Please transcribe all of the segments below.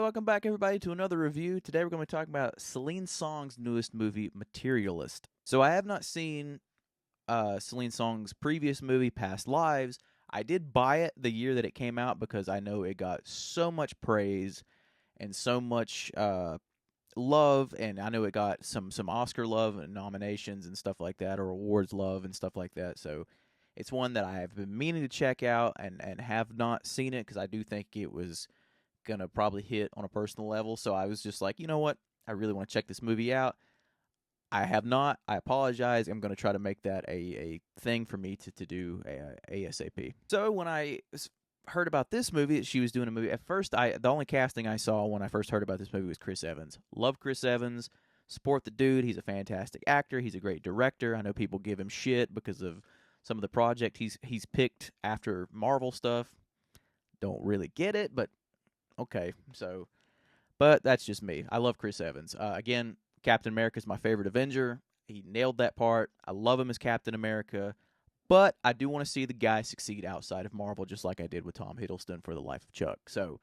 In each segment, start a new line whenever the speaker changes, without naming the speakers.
welcome back, everybody, to another review. Today we're going to be talking about Celine Song's newest movie, Materialist. So I have not seen Celine Song's previous movie, Past Lives. I did buy it the year that it came out because I know it got so much praise and so much love, and I know it got some Oscar love and nominations and stuff like that, or awards love and stuff like that. So it's one that I have been meaning to check out and have not seen it because I do think it was gonna probably hit on a personal level. So I was just like, you know what? I really want to check this movie out. I have not. I apologize. I'm gonna try to make that a thing for me to do ASAP. So when I heard about this movie, she was doing a movie. At first, the only casting I saw when I first heard about this movie was Chris Evans. Love Chris Evans. Support the dude. He's a fantastic actor. He's a great director. I know people give him shit because of some of the project he's picked after Marvel stuff. Don't really get it, but okay. So, but that's just me. I love Chris Evans. Again, Captain America is my favorite Avenger. He nailed that part. I love him as Captain America. But I do want to see the guy succeed outside of Marvel, just like I did with Tom Hiddleston for The Life of Chuck. So,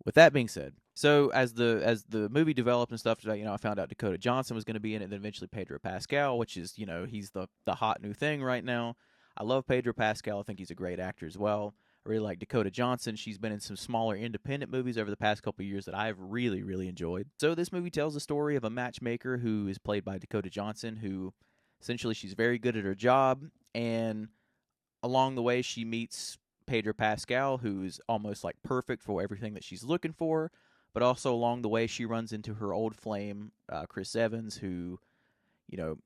with that being said, so as the movie developed and stuff, I found out Dakota Johnson was going to be in it, and then eventually Pedro Pascal, which is he's the hot new thing right now. I love Pedro Pascal. I think he's a great actor as well. I really like Dakota Johnson. She's been in some smaller independent movies over the past couple of years that I've really, really enjoyed. So this movie tells the story of a matchmaker who is played by Dakota Johnson, who essentially she's very good at her job, and along the way she meets Pedro Pascal, who's almost like perfect for everything that she's looking for, but also along the way she runs into her old flame, Chris Evans, who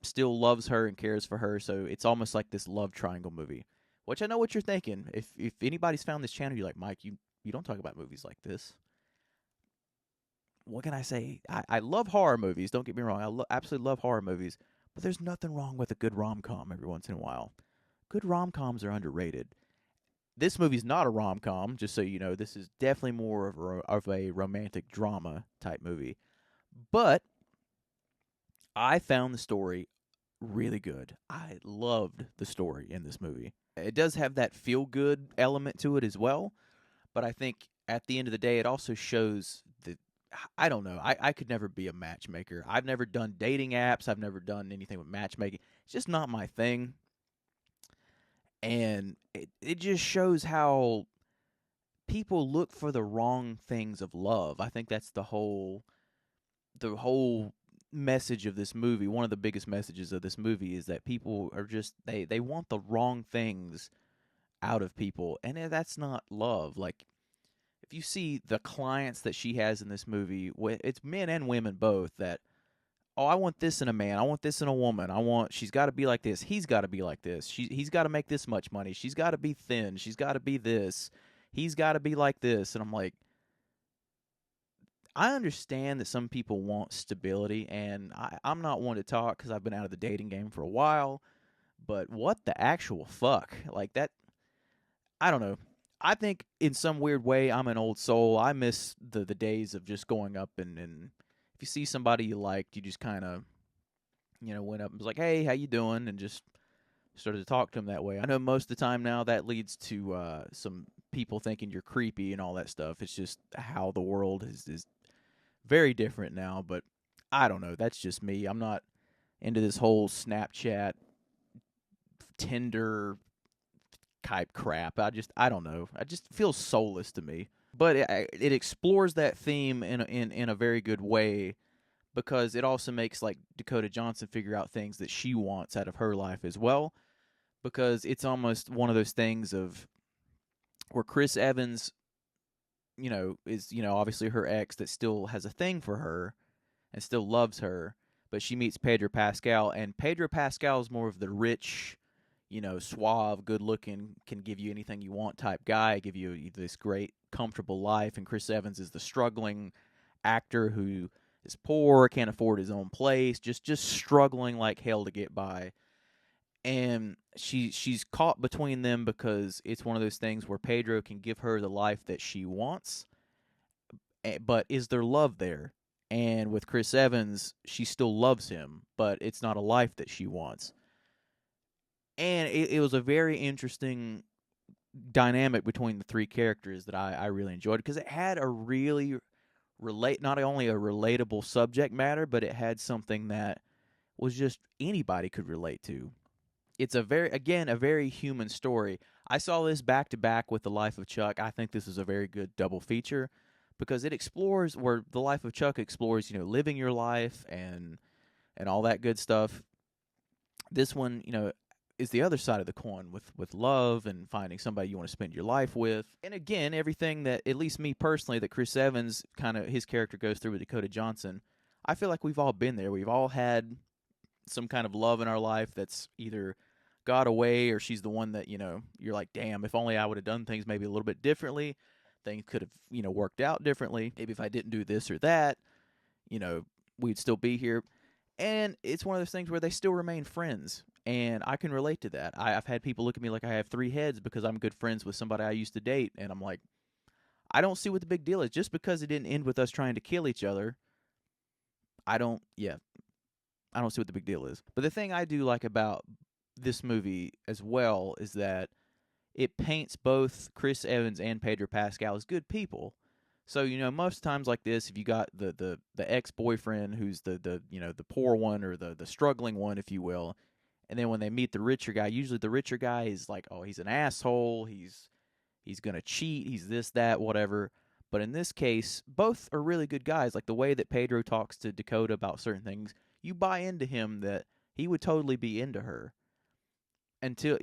still loves her and cares for her. So it's almost like this love triangle movie. Which I know what you're thinking. If anybody's found this channel, you're like, Mike, you don't talk about movies like this. What can I say? I love horror movies. Don't get me wrong. Absolutely love horror movies. But there's nothing wrong with a good rom-com every once in a while. Good rom-coms are underrated. This movie's not a rom-com, just so you know. This is definitely more of a romantic drama type movie. But I found the story really good. I loved the story in this movie. It does have that feel-good element to it as well, but I think at the end of the day, it also shows that, I don't know, I could never be a matchmaker. I've never done dating apps. I've never done anything with matchmaking. It's just not my thing. And it just shows how people look for the wrong things of love. I think that's the whole message of this movie. One of the biggest messages of this movie is that people are just they want the wrong things out of people, and that's not love. Like, if you see the clients that she has in this movie, it's men and women both, that, oh, I want this in a man, I want this in a woman, she's got to be like this, he's got to be like this, he's got to make this much money, she's got to be thin, she's got to be this, he's got to be like this. And I'm like, I understand that some people want stability, and I'm not one to talk because I've been out of the dating game for a while, but what the actual fuck? Like that, I don't know. I think in some weird way I'm an old soul. I miss the days of just going up and if you see somebody you liked, you just kind of, went up and was like, hey, how you doing? And just started to talk to them that way. I know most of the time now that leads to some people thinking you're creepy and all that stuff. It's just how the world is very different now, but I don't know. That's just me. I'm not into this whole Snapchat, Tinder type crap. I don't know. It just feels soulless to me. But it explores that theme in a very good way, because it also makes like Dakota Johnson figure out things that she wants out of her life as well. Because it's almost one of those things of where Chris Evans, is, obviously her ex that still has a thing for her and still loves her, but she meets Pedro Pascal, and Pedro Pascal is more of the rich, suave, good-looking, can give you anything you want type guy, give you this great, comfortable life, and Chris Evans is the struggling actor who is poor, can't afford his own place, just struggling like hell to get by. And she's caught between them because it's one of those things where Pedro can give her the life that she wants, but is there love there? And with Chris Evans, she still loves him, but it's not a life that she wants. And it was a very interesting dynamic between the three characters that I really enjoyed, because it had a really, not only a relatable subject matter, but it had something that was just anybody could relate to. It's a very human story. I saw this back to back with The Life of Chuck. I think this is a very good double feature because it explores where The Life of Chuck explores, living your life and all that good stuff. This one, is the other side of the coin with love and finding somebody you want to spend your life with. And again, everything that, at least me personally, that Chris Evans kind of his character goes through with Dakota Johnson, I feel like we've all been there. We've all had some kind of love in our life that's either got away or she's the one that, you're like, damn, if only I would have done things maybe a little bit differently, things could have, worked out differently. Maybe if I didn't do this or that, you know, we'd still be here. And it's one of those things where they still remain friends. And I can relate to that. I've had people look at me like I have three heads because I'm good friends with somebody I used to date. And I'm like, I don't see what the big deal is. Just because it didn't end with us trying to kill each other, I don't see what the big deal is. But the thing I do like about this movie as well is that it paints both Chris Evans and Pedro Pascal as good people. So, most times like this, if you got the ex-boyfriend who's the poor one or the struggling one, if you will, and then when they meet the richer guy, usually the richer guy is like, oh, he's an asshole, he's going to cheat, he's this, that, whatever. But in this case, both are really good guys. Like the way that Pedro talks to Dakota about certain things, you buy into him that he would totally be into her. Until,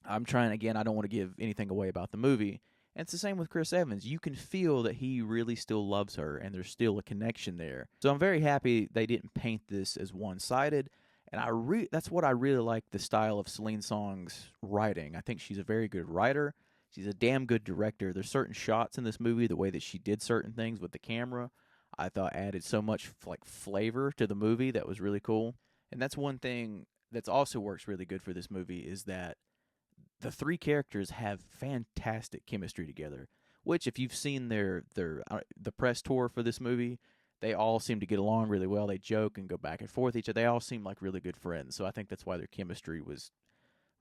I'm trying, again, I don't want to give anything away about the movie. And it's the same with Chris Evans. You can feel that he really still loves her and there's still a connection there. So I'm very happy they didn't paint this as one-sided. And that's what I really like, the style of Celine Song's writing. I think she's a very good writer. She's a damn good director. There's certain shots in this movie, the way that she did certain things with the camera, I thought added so much flavor to the movie that was really cool. And that's one thing that's also works really good for this movie is that the three characters have fantastic chemistry together. Which, if you've seen the press tour for this movie, they all seem to get along really well. They joke and go back and forth each other. They all seem like really good friends. So I think that's why their chemistry was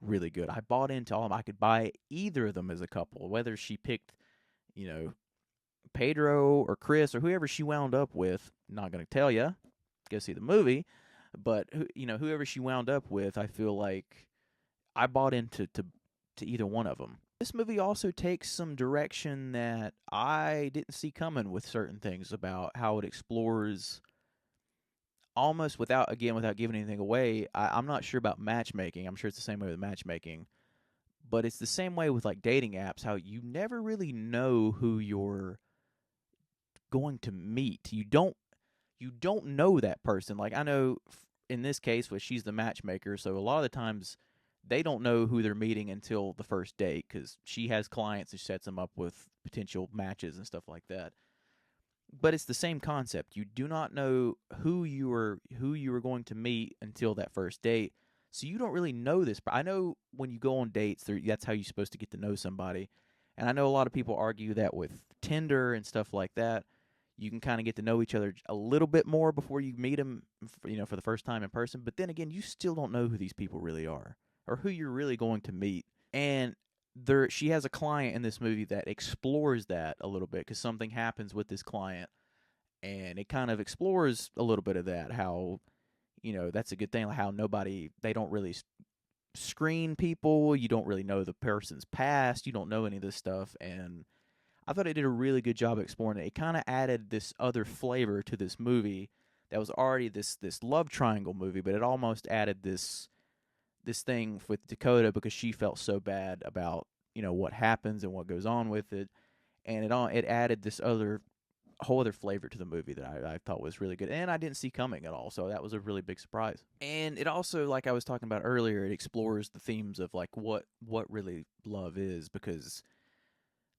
really good. I bought into all of them. I could buy either of them as a couple, whether she picked, Pedro or Chris or whoever she wound up with. Not going to tell you. Go see the movie. But, whoever she wound up with, I feel like I bought into to either one of them. This movie also takes some direction that I didn't see coming with certain things about how it explores almost without giving anything away. I'm not sure about matchmaking. I'm sure it's the same way with matchmaking. But it's the same way with like dating apps, how you never really know who you're going to meet. You don't know that person. Like I know in this case, where she's the matchmaker, so a lot of the times they don't know who they're meeting until the first date because she has clients who sets them up with potential matches and stuff like that. But it's the same concept. You do not know who you are going to meet until that first date. So you don't really know this. But I know when you go on dates, that's how you're supposed to get to know somebody. And I know a lot of people argue that with Tinder and stuff like that, you can kind of get to know each other a little bit more before you meet them, for the first time in person. But then again, you still don't know who these people really are or who you're really going to meet. And she has a client in this movie that explores that a little bit because something happens with this client, and it kind of explores a little bit of that. How, that's a good thing. Like how they don't really screen people. You don't really know the person's past. You don't know any of this stuff, and I thought it did a really good job exploring it. It kind of added this other flavor to this movie that was already this love triangle movie, but it almost added this thing with Dakota because she felt so bad about what happens and what goes on with it, and it added this whole other flavor to the movie that I thought was really good, and I didn't see coming at all. So that was a really big surprise. And it also, like I was talking about earlier, it explores the themes of like what really love is, because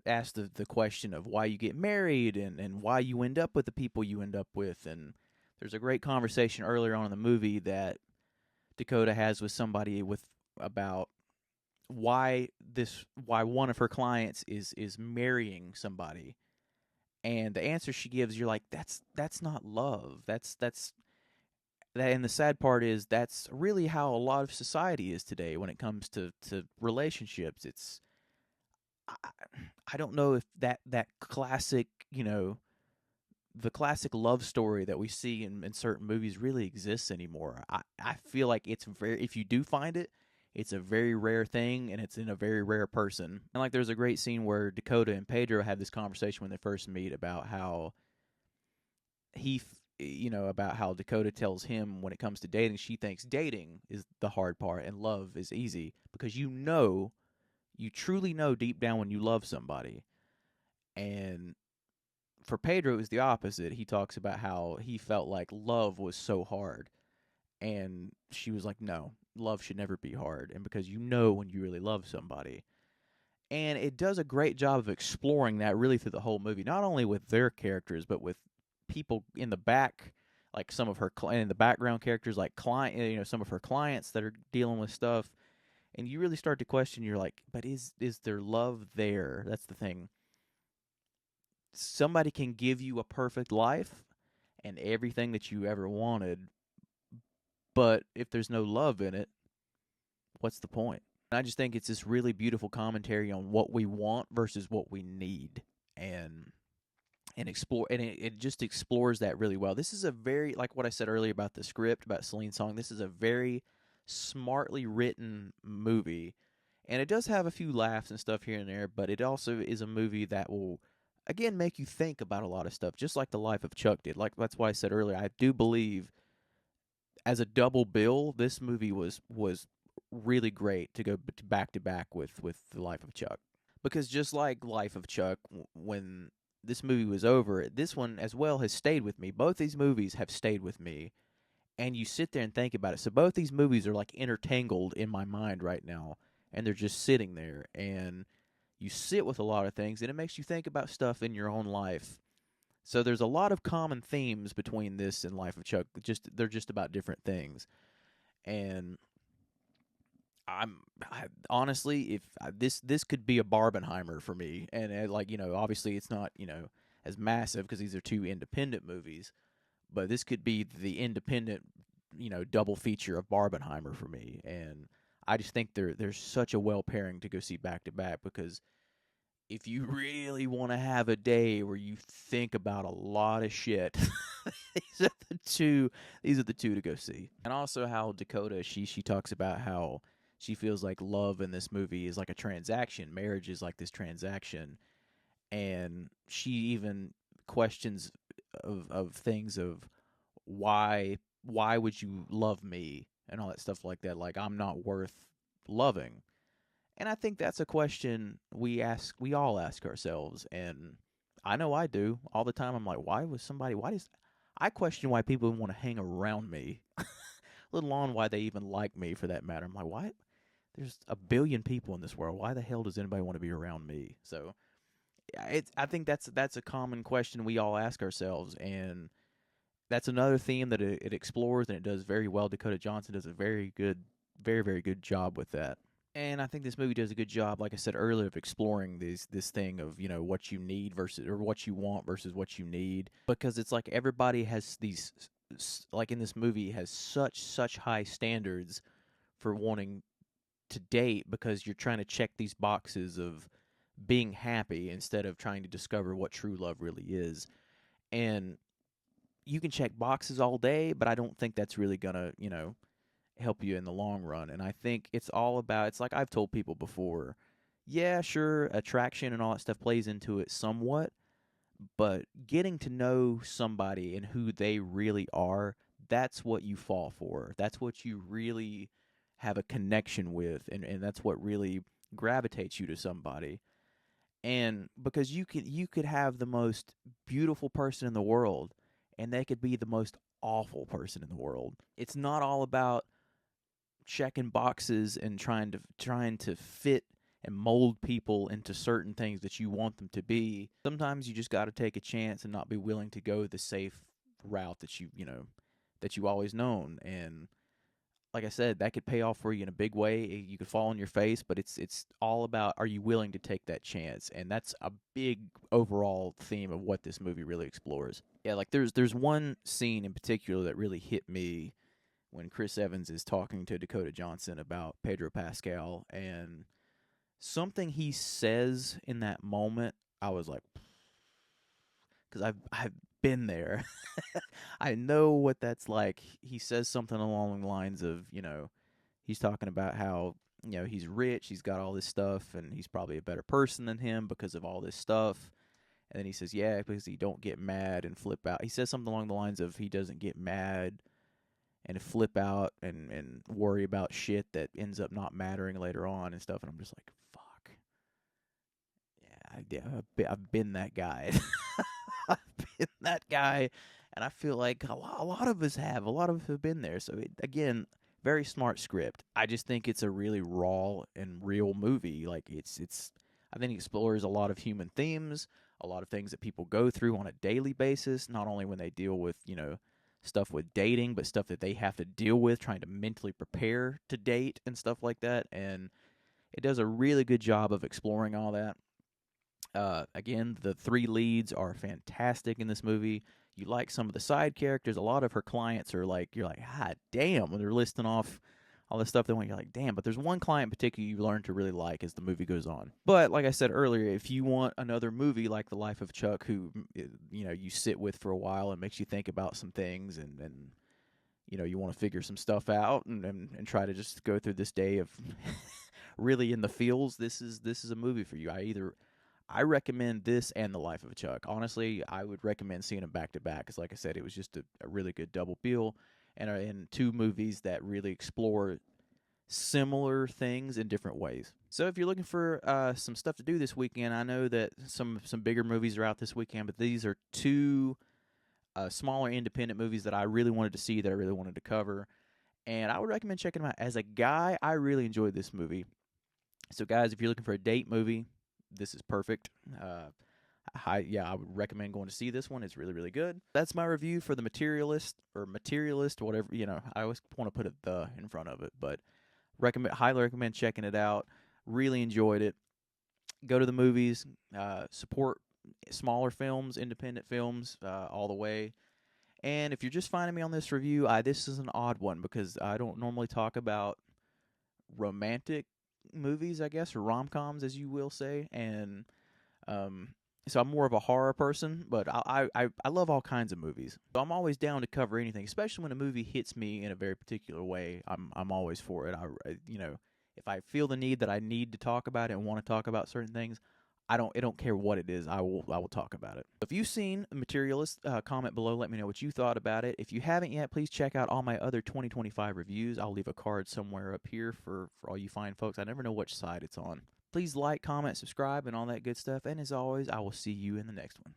it asks the question of why you get married and why you end up with the people you end up with. And there's a great conversation earlier on in the movie that Dakota has with somebody about why one of her clients is marrying somebody, and the answer she gives, you're like, that's not love. That's that. And the sad part is that's really how a lot of society is today when it comes to relationships. I don't know if that classic the classic love story that we see in certain movies really exists anymore. I feel like it's very, if you do find it, it's a very rare thing and it's in a very rare person. And like there's a great scene where Dakota and Pedro have this conversation when they first meet about how about how Dakota tells him when it comes to dating, she thinks dating is the hard part and love is easy because you truly know deep down when you love somebody. And for Pedro, it was the opposite. He talks about how he felt like love was so hard. And she was like, no, love should never be hard. And because you know when you really love somebody. And it does a great job of exploring that really through the whole movie, not only with their characters, but with people in the back, like some of her in the background characters, like some of her clients that are dealing with stuff. And you really start to question. You're like, but is there love there? That's the thing. Somebody can give you a perfect life and everything that you ever wanted, but if there's no love in it, what's the point? And I just think it's this really beautiful commentary on what we want versus what we need, and explore, and it just explores that really well. This is a very, like what I said earlier about the script about Celine Song, this is a very smartly written movie, and it does have a few laughs and stuff here and there, but it also is a movie that will again make you think about a lot of stuff, just like The Life of Chuck did. Like that's why I said earlier, I do believe as a double bill, this movie was really great to go back to back with The Life of Chuck. Because just like Life of Chuck, when this movie was over, this one as well has stayed with me. Both these movies have stayed with me, and you sit there and think about it. So both these movies are like intertangled in my mind right now, and they're just sitting there, and you sit with a lot of things, and it makes you think about stuff in your own life. So there's a lot of common themes between this and Life of Chuck. They're just about different things, and honestly, if this could be a Barbenheimer for me, and like obviously it's not as massive because these are two independent movies, but this could be the independent double feature of Barbenheimer for me, and I just think there's such a well pairing to go see back to back because if you really want to have a day where you think about a lot of shit, these are the two. These are the two to go see. And also how Dakota she talks about how she feels like love in this movie is like a transaction. Marriage is like this transaction, and she even questions of things of why would you love me and all that stuff like that. Like I'm not worth loving. And I think that's a question we all ask ourselves, and I know I do all the time. I'm like, why does I question why people want to hang around me, let alone why they even like me for that matter. I'm like, why? There's a billion people in this world. Why the hell does anybody want to be around me? So, I think that's a common question we all ask ourselves, and that's another theme that it explores and it does very well. Dakota Johnson does a very good job with that. And I think this movie does a good job, like I said earlier, of exploring this thing of what you need versus or what you want versus what you need, because it's like everybody has these, like in this movie, has such high standards for wanting to date because you're trying to check these boxes of being happy instead of trying to discover what true love really is. And you can check boxes all day, but I don't think that's really gonna help you in the long run. And I think it's all about, it's like I've told people before, yeah, sure, attraction and all that stuff plays into it somewhat, but getting to know somebody and who they really are, that's what you fall for. That's what you really have a connection with, and that's what really gravitates you to somebody. And because you could have the most beautiful person in the world and they could be the most awful person in the world. It's not all about checking boxes and trying to fit and mold people into certain things that you want them to be. Sometimes you just got to take a chance and not be willing to go the safe route that that you always known. And like I said, that could pay off for you in a big way. You could fall on your face, but it's all about, are you willing to take that chance? And that's a big overall theme of what this movie really explores. Yeah, like there's one scene in particular that really hit me when Chris Evans is talking to Dakota Johnson about Pedro Pascal, and something he says in that moment, I was like, because been there. I know what that's like. He says something along the lines of, he's talking about how, he's rich, he's got all this stuff, and he's probably a better person than him because of all this stuff. And then he says, yeah, because he don't get mad and flip out. He says something along the lines of he doesn't get mad and flip out and worry about shit that ends up not mattering later on and stuff. And I'm just like, fuck. Yeah, I've been that guy. I've been that guy. And I feel like a lot of us have. A lot of us have been there. So, again, very smart script. I just think it's a really raw and real movie. Like, I think it explores a lot of human themes, a lot of things that people go through on a daily basis, not only when they deal with, stuff with dating, but stuff that they have to deal with trying to mentally prepare to date and stuff like that. And it does a really good job of exploring all that. Again, the three leads are fantastic in this movie. You like some of the side characters. A lot of her clients are like, you're like, ah, damn, when they're listing off all this stuff, you're like, damn. But there's one client in particular you learn to really like as the movie goes on. But like I said earlier, if you want another movie like The Life of Chuck, who you sit with for a while and makes you think about some things, and you want to figure some stuff out and try to just go through this day of really in the feels, this is a movie for you. I recommend this and The Life of Chuck. Honestly, I would recommend seeing them back to back because, like I said, it was just a really good double bill, and two movies that really explore similar things in different ways. So if you're looking for some stuff to do this weekend, I know that some bigger movies are out this weekend, but these are two smaller independent movies that I really wanted to see, that I really wanted to cover, and I would recommend checking them out. As a guy, I really enjoyed this movie. So guys, if you're looking for a date movie, this is perfect. I would recommend going to see this one. It's really, really good. That's my review for the Materialist, whatever. I always want to put a "the" in front of it, but highly recommend checking it out. Really enjoyed it. Go to the movies. Support smaller films, independent films, all the way. And if you're just finding me on this review, this is an odd one because I don't normally talk about romantic movies, I guess, or rom-coms, as you will say, and so I'm more of a horror person, but I love all kinds of movies. So I'm always down to cover anything, especially when a movie hits me in a very particular way. I'm always for it. If I feel the need that I need to talk about it and want to talk about certain things, I don't care what it is. I will talk about it. If you've seen Materialist, comment below. Let me know what you thought about it. If you haven't yet, please check out all my other 2025 reviews. I'll leave a card somewhere up here for all you fine folks. I never know which side it's on. Please like, comment, subscribe, and all that good stuff. And as always, I will see you in the next one.